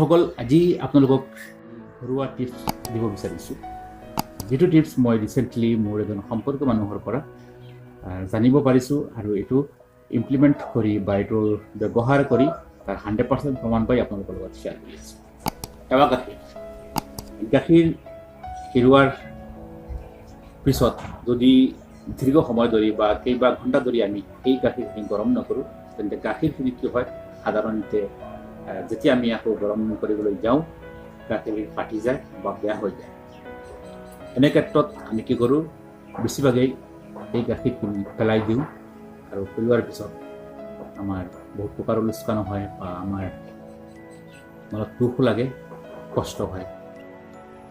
সকল আজি আপোনালোকক ঘৰুৱা টিপছ দিব বিচাৰিছোঁ। যিটো টিপছ মই ৰিচেণ্টলি মোৰ এজন সম্পৰ্ক মানুহৰ পৰা জানিব পাৰিছোঁ আৰু এইটো ইমপ্লিমেণ্ট কৰি বা এইটো ব্যৱহাৰ কৰি তাৰ 100% প্ৰমাণ পাই আপোনালোকৰ লগত শ্বেয়াৰ কৰি আছোঁ। এৱা গাখীৰ খিৰোৱাৰ পিছত যদি দীৰ্ঘ সময় ধৰি বা কেইবা ঘণ্টা ধৰি আমি এই গাখীৰখিনি গৰম নকৰোঁ, তেন্তে গাখীৰখিনি কি হয়, সাধাৰণতে যেতিয়া আমি আকৌ গৰম কৰিবলৈ যাওঁ গাখীৰ ফাটি যায় বা বেয়া হৈ যায়। এনে ক্ষেত্ৰত আমি কি কৰোঁ, বেছিভাগেই এই গাখীৰখিনি পেলাই দিওঁ আৰু পেলোৱাৰ পিছত আমাৰ বহুত প্ৰকাৰৰ লোকচান হয় বা আমাৰ মনত দুখ লাগে, কষ্ট হয়।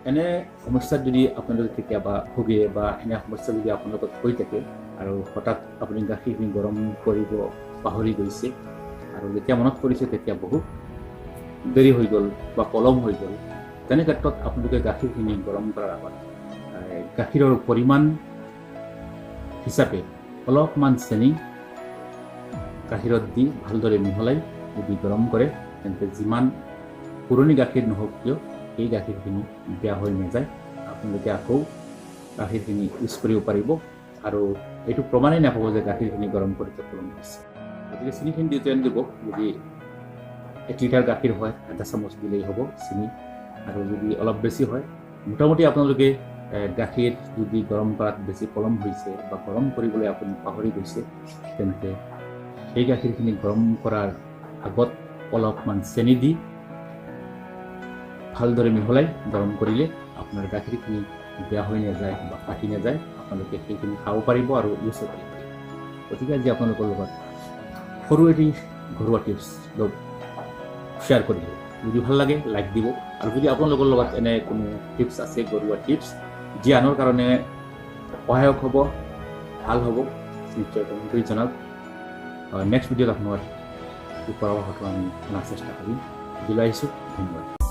এনে সমস্যাত যদি আপোনালোকে কেতিয়াবা ভোগে বা এনে সমস্যা যদি আপোনালোকক হৈ থাকে আৰু হঠাৎ আপুনি গাখীৰখিনি গৰম কৰিব পাহৰি গৈছে আৰু যেতিয়া মনত পৰিছে তেতিয়া বহুত দেৰি হৈ গ'ল বা পলম হৈ গ'ল, তেনে ক্ষেত্ৰত আপোনালোকে গাখীৰখিনি গৰম কৰাৰ আগত গাখীৰৰ পৰিমাণ হিচাপে অলপমান চেনি গাখীৰত দি ভালদৰে মিহলাই যদি গৰম কৰে, তেন্তে যিমান পুৰণি গাখীৰ নহওক কিয় এই গাখীৰখিনি বেয়া হৈ নাযায়। আপোনালোকে আকৌ গাখীৰখিনি ইউজ কৰিব পাৰিব আৰু এইটো প্ৰমাণেই নাপাব যে গাখীৰখিনি গৰম কৰোঁতে পলম হৈছে। গতিকে চেনিখিনি দি ট্ৰেইন দিব। যদি 1 লিটাৰ গাখীৰ হয়, 1 চামুচ দিলেই হ'ব চেনি, আৰু যদি অলপ বেছি হয়, মোটামুটি আপোনালোকে গাখীৰ যদি গৰম কৰাত বেছি পলম হৈছে বা গৰম কৰিবলৈ আপুনি পাহৰি গৈছে, তেন্তে সেই গাখীৰখিনি গৰম কৰাৰ আগত অলপমান চেনি দি ভালদৰে মিহলাই গৰম কৰিলে আপোনাৰ গাখীৰখিনি বেয়া হৈ নাযায় বা ফাটি নাযায়। আপোনালোকে সেইখিনি খাব পাৰিব আৰু ইউজ কৰিব পাৰিব। গতিকে আজি আপোনালোকৰ লগত সৰু এটি ঘৰুৱা টিপছ শ্বেয়াৰ কৰিলোঁ। যদি ভাল লাগে লাইক দিব, আৰু যদি আপোনালোকৰ লগত এনে কোনো টিপছ আছে ঘৰুৱা টিপছ যি আনৰ কাৰণে সহায়ক হ'ব, ভাল হ'ব, নিশ্চয় কমেণ্ট কৰি জনাওক। নেক্সট ভিডিঅ'ত আপোনাৰ পৰামৰ্শটো আমি জনাৰ চেষ্টা কৰিম। দিলৈ আহিছোঁ। ধন্যবাদ।